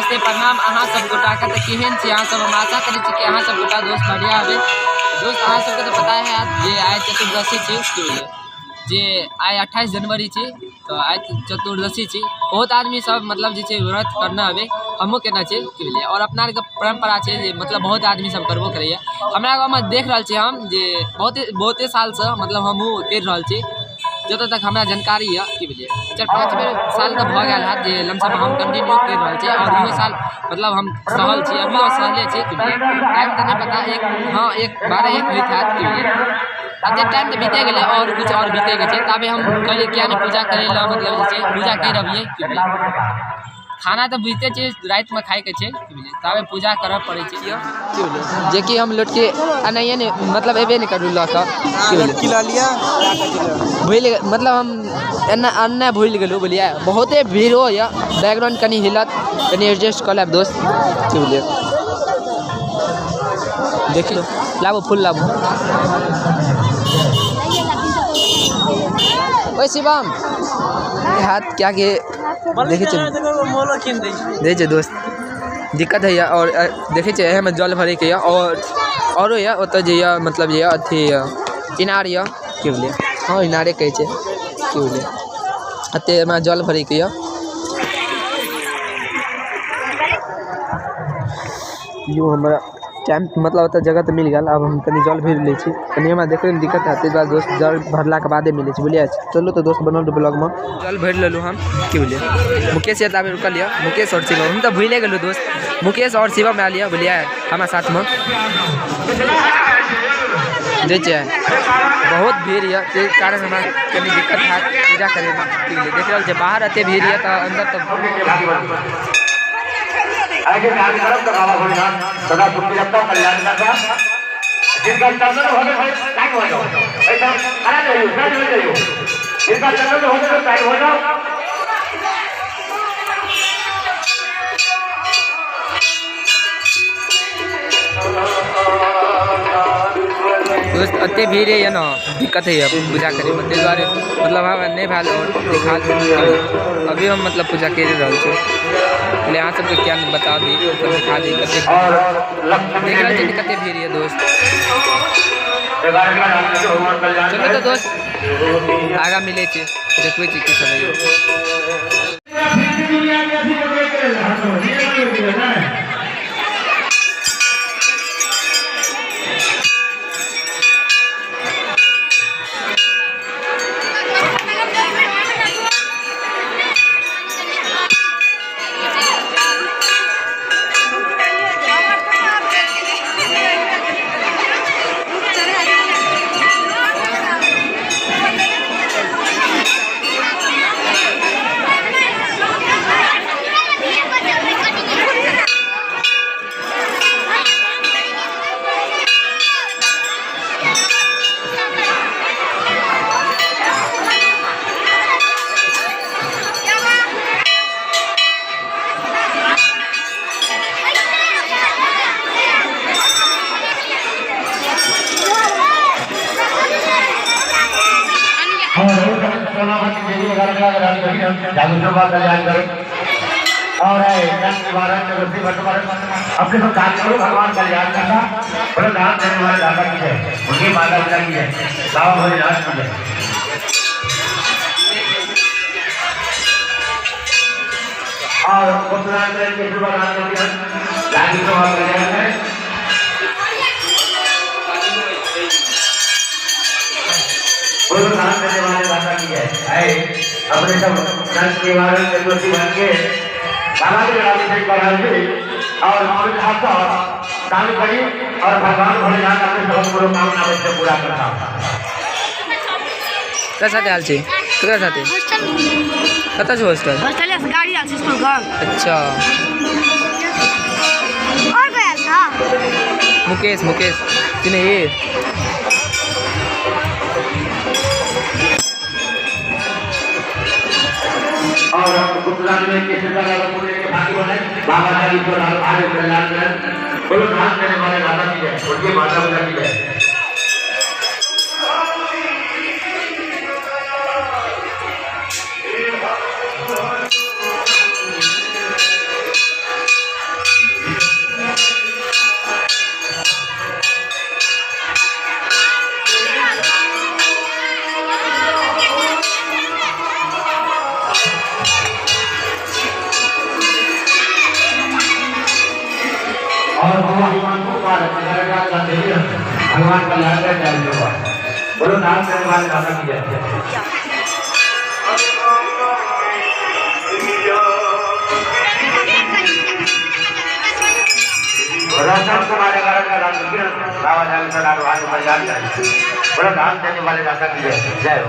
नमस्ते प्रणाम अहाँ सब गोटा के तो केहन छी अहाँ सब। हम आशा करै छी कि अहाँ सब गोटा दोस्त बढ़िया हेबै। दोस्त अहाँ सबके तो पता है जे आइ चतुर्दशी छी जे आइ 28 जनवरी छी तो आइ चतुर्दशी छी। बहुत आदमी सब मतलब जे व्रत करना हबे हमहूँ केना छी की बुझलिए। और अपना के परंपरा है जे मतलब बहुत आदमी सब करबो करैया। हमरा गाँव में देख रहल छी हम जे बहुते साल से मतलब हमहूँ कर रहल छी जतऽ तक हमरा जानकारी है की बुझलिए। 4-5 साल तो भ गया है जे लमसम हम कंटिन्यू कर रहा छी। और इहो साल मतलब हम सहल छी अभियो सहले छी की बुझलिए। टाइम तो नहीं पता एक 12-1 होइत हैत की बुझलिए। अते टाइम तो बीते गए और कुछ और बीते गए तबे हम कहलिए क्या नहीं पूजा करे ला मतलब जे पूजा कर अबिए की बुझलिए। खाना तो बुझते छे रात में खाए के छे की बुझलिए तबे पूजा करब पड़े छे की बुझलिए। जे कि हम लौट के अनैये ने मतलब एबे नहीं करू लक की बुझलिए। ला लिया भूल मतलब हम अन्ना भूल गेलू बुझलिए। बहुते भीड़ हो या बैकग्राउंड कनी हिलत कनी एडजस्ट कर लेब दोस्त की बुझलिए। देख लो लाबो फूल लाबो। ओए शिवम हाथ क्या के देखे दोस्त दिक्कत है या। और देखे में जल भरे के या और या ओत जे या मतलब जे अथी इनार या की बुझलिए। हाँ इनारे कहे छे की बुझलिए। अते में जल भरे के या यो हमरा टाइम मतलब ओत जगह तो मिल गया। अब हम कनी जल भर ले छी कनी हमरा देखे में दिक्कत है ताहि दोस्त जल भरला के बादे मिले बुझलिए। चलो तो दोस्त बनल ब्लॉग में जल भर लेलू हम की बुझलिए। मुकेश यादव आबे रुकल लिया मुकेश और शिवम हम तो भूले गेलू दोस्त। मुकेश और शिवम आ लिया बुझलिए हमारे साथ में देखिए बहुत भीड़ है के कारण हमारा कनी दिक्कत है पूजा करे में की बुझलिए। देख रहल बाहर अते भीड़ है तो अंदर तो आगे कार्यक्रम करावा होना सदा सुखी रखता कल्याण करता जिनका चंदन होने हो टाइम हो जाओ एकदम खड़ा रहियो खड़ा रहियो जिनका चंदन होने तो टाइम हो जाओ। दोस्त अते भीड़ है ना दिक्कत है पूजा करे में ते द्वारे मतलब हम नहीं भाल और दिखा अभी हम मतलब पूजा कर रहे छे ले यहाँ सबके क्या बता दी दिखा दी कते देख रहे थे कते भीड़ है दोस्त। चलो तो दोस्त आगा मिले छे देखबे छी की सब और अपने को कार्य करो भगवान कल्याण करना बड़े दान देने वाले दाता की है उनकी माता पिता की है बाबा भोलेनाथ की है। और उत्तराखंड के दान देने वाले दाता की है अपने सब संत निवारण चतुर्थी बन के और दान करी और भगवान भोलेनाथ अपने सब मनोकामना से पूरा करता। कैसा हाल छे केकरा साथे कत छ हॉस्टल हॉस्टल से गाड़ी आ स्कूल का। अच्छा और गया था मुकेश तूने ये और गुजरात में किसी तरह का पूरे के भागी बने बाबा जी को आगे कल्याण करें बोलो ध्यान देने वाले दादा जी है उनके माता पिता की है। भगवान कल्याण का चाहिए बोलो नाम करने वाले दादा की जय। राम कुमार बाबा जान का भगवान कल्याण चाहिए बोलो नाम देने वाले दादा की जय जय हो।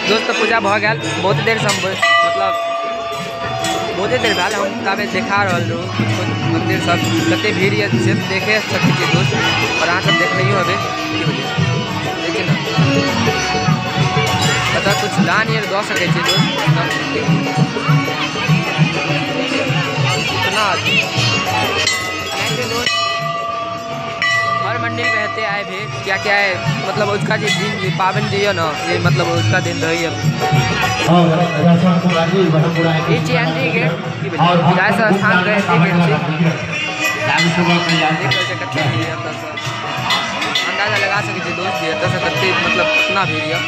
दोस्त पूजा भ गया बहुत देर से हम मतलब बहुत देर भेल हम ताबे देखा रहल रहूँ मंदिर सब कते भीड़ ये से देखे सकते छी दोस्त और अहाँ सब देखने होबे की होले देखिए ना पता कुछ दान ये दे सके छी दोस्त इतना हर मंदिर में रहते आए भी क्या क्या है मतलब उसका जो दिन पावन जी है ना ये मतलब उसका दिन रही है स्थान गए अंदाजा लगा सके दोस्त जी एत से कते मतलब कितना भीड़ है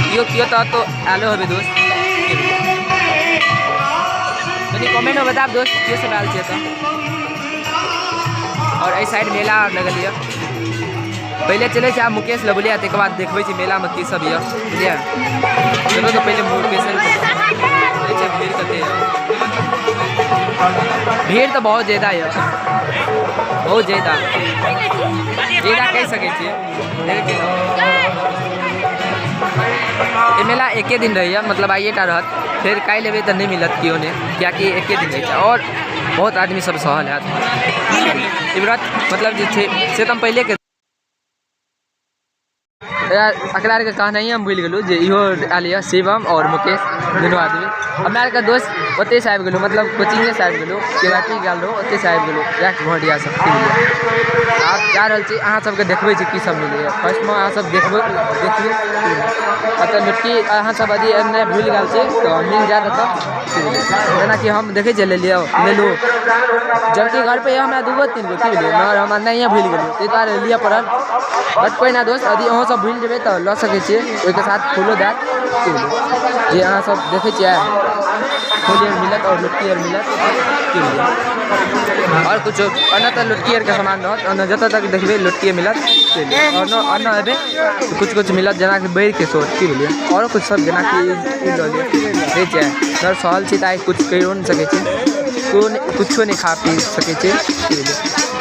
कियो कियो तो आलो है दोस्त कमेंट में बताब दोस्त कियो सब आयल छे तो और इस साइड मेला लगल है पहले चले आप मुकेश लबुलिया तक बाद देखबे मेला में की सब है बुझलिए चलो तो पहले मुकेश भीड़ कते भीड़ तो बहुत ज़्यादा है बहुत ज़्यादा कह सके ये मेला एके दिन रही है मतलब आइएटा रहत फिर काल्हि एबे तो नहीं मिलत कियो ने क्या कि एके दिन रही और बहुत आदमी सब सहल है व्रत मतलब जो थे से हम पहले के अकरा के कहना ही हम भूल गलू जे इहो आलिया शिवम और मुकेश दोनों आदमी हमारे का दोस्त ओते से आबि गेलू मतलब कोचिंगे से आबि गेलू केवाटी गेल रहो ओते से आबि गेलू एक भोटिया सब आप जा रहल छी अहाँ सबके देखबै छी की सब मिलैए फर्स्ट में अहाँ सब देखबै देखिए अतः लुटकी अहाँ सब यदि एने भूल गेल छी तो मिल जात तब जेना कि हम देखे ले लियो ले लू जबकि घर पे हमरा दूगो तीन गो की भेलै मगर हम नहीं भूल गेलू ताहि दुआरे लिअ पड़ल बट कोई ना दोस्त यदि अहाँ सब भूल जेबै तो लऽ सकै छियै ओहिके साथ फूलो दैत जे अहाँ सब देखै छियै फूल आर मिलत और लुटकी आर मिलत और कुछ अन्य तो लुटकी आर के सामान रहत अन्य जतऽ तक देखबै लुटकी मिलत और अन्य हेबै कुछ कुछ मिलत जेना कि बैर के सोच की भेलिए और कुछ सब जेना कि लऽ लिअ छै सर सहल छी तऽ कुछ कहिओ नहि सकै छी कुछो नहीं खा पी सकै छी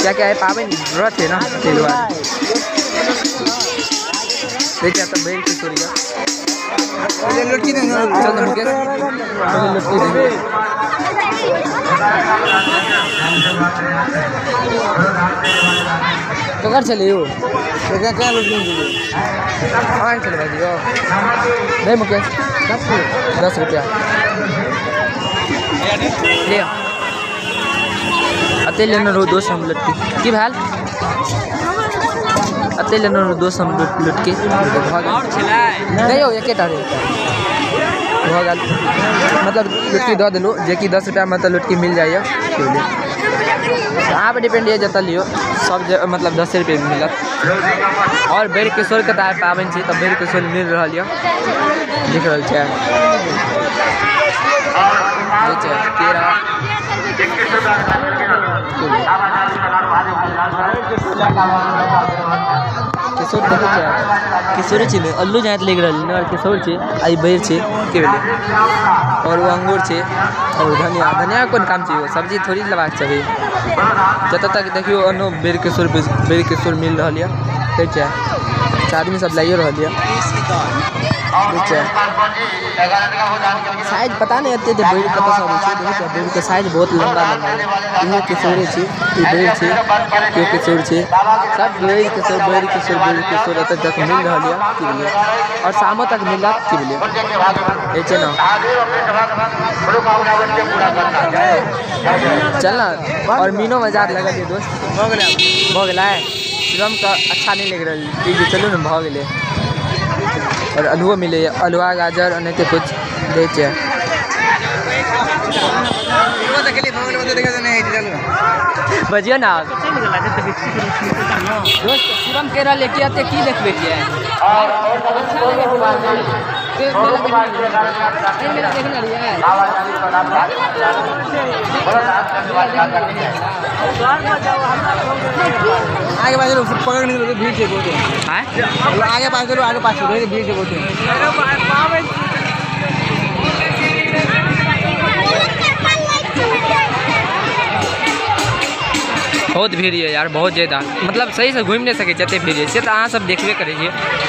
क्या क्या है पाबनि व्रत है ना ताहि दुआरे देखिए तब बैर के सोच लुटकी देंगे तो कर चले हो क्या क्या लुटकी चले भाई नहीं मुकेश 10 रुपया ले अते लेना रो दोस्त हम लुटकी की भैल अते लेना रो दोस्त हम लुटकी नहीं हो एकेटा रे भऽ गेल मतलब लुटकी दऽ देलू जे कि 10 रुपया मतलब लुटकी मिल जाइए अहाँ पर डिपेंड है जतऽ लियो सब मतलब 10 रुपये मिलत और बैर किशोर के तऽ पाबनि छै तऽ बैर किशोर मिल रहा है दिख रहा है केरा किशोर देखे छे किशोर छे ने अल्लू जात लग रहल ने और किशोर छे आई बेर छे के भेले और वो अंगूर छे और धनिया धनिया कोन काम छे सब्जी थोड़ी लेबाक चाही जत तक देखियो अनो बेर किशोर मिल रहल या ठीक छे आदमी सब लाइयो रहल या ठीक छे साइज पता नहीं एते जे बेर कत सब छे देखियो बेर के साइज बहुत लंबा है ये किशोर छे ई बेर छे के किशोर छे सब बेर किशोर एत तक मिल रहल या की बोलिए और शामो तक मिलत की बोलिए ए छे ना चल ना और मीनो बाजार लगा दिए दोस्त भ गेला शिवम का अच्छा नहीं लग रहा ठीक है चलो ना भ गेले और अलुआ मिले अलुआ गाजर अने के कुछ दे छे बजियो ना दोस्त शिवम के रहा लेके आते की देखबे के आगे पास पकड़ नहीं भीड़ से बोलते आगे पास भीड़ से बोलते बहुत भीड़ है यार बहुत ज़्यादा मतलब सही से घूम नहीं सके जते भीड़ है से तो अहाँ सब देखबे करे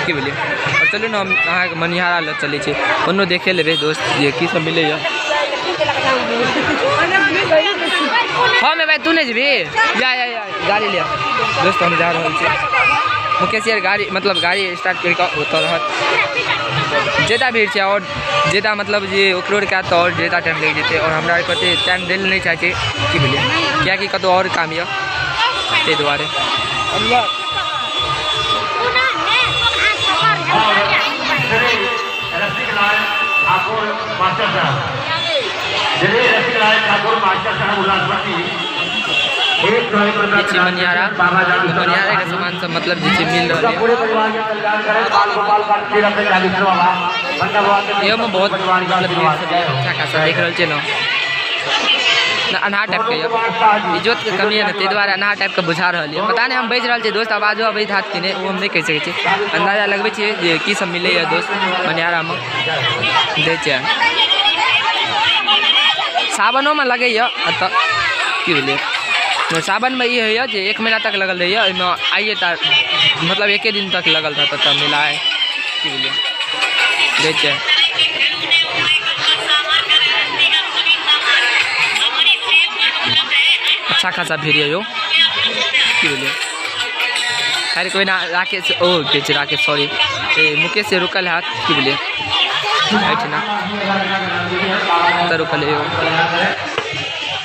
कि बोलिए और चलू ना हम अहाँ मनिहारा लग चले छी ओनो देखे लेबे दोस्त ये की सब मिले हाँ मैं भाई तू नहीं जीबी या गाड़ी लिया दोस्त हम जा रहे छी मुकेश यार गाड़ी मतलब गाड़ी स्टार्ट करके उतर रहत ज़्यादा भीड़ है और ज़्यादा मतलब जे ओकरोड का तो और ज़्यादा टाइम लग जेते और हमरा कते टाइम देल नहीं चाहे कि बोलिए क्या कि कतो और काम है ते द्वारे मनिहारा के सामान सब मतलब जैसे मिल रहा है ये में बहुत मतलब अच्छा खासा देख रहा है ना अनार टाइप के इज्जत के कमी है ना ते द्वारा अनार टाइप के बुझा रहा है पता नहीं हम बेच रहा है दोस्त आवाजो अबै हाथ के वो हम नहीं कह सके अंदाजा लगबे छे जे की सब मिले है दोस्त मनिहारा में दे छे सावनो में लगे है त की बोलिए सावन में ये है जे 1 महीना तक लगल रही है आइए तार मतलब 1 दिन तक लगल था तब मिला है की बोलिए देखिए अच्छा खासा भीड़ है यो की बोलिए खैर कोई ना राकेश ओ राकेश सॉरी मुकेश से रुकल हाथ की बोलिए ना तो रुकल है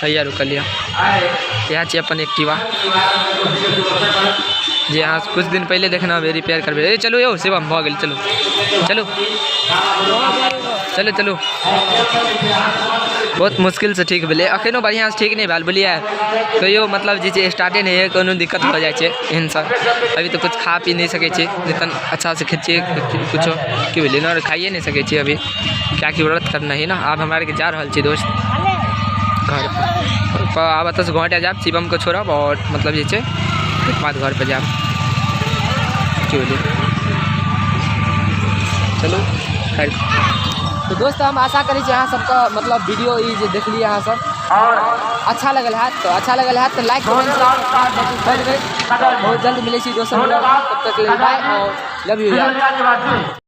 भैया रुकल यहाँ छे अपन एक्टिवा जे यहाँ कुछ दिन पहले देखना रिपेयर करबे चलो यो शिवम भ गेल चलो चलो चलो चलो बहुत मुश्किल से ठीक भेले अखनो बढ़िया से ठीक नहीं भेल बोलिए कहियो मतलब जे स्टार्टे नहीं है कोनो दिक्कत हो जाए छे एहन सब अभी तो कुछ खा पी नहीं सके छे जितन अच्छा से खिचे कुछ की बोलिए ना खाइए नहीं सके छे अभी क्या की व्रत करना है ना आप हमारे के जा रहल छी दोस्त घर पर आब एत से घर जाब शिवम को छोड़ब और मतलब जे छे एक बाद घर पर जाब की बोलिए चलो खैर तो दोस्त हम आशा करी यहाँ सबका मतलब वीडियो ये देख लिया यहाँ सब अच्छा लगल है तो लाइक कमेंट बहुत जल्द मिले दोस्तों तब तक बाय और लव यू यार।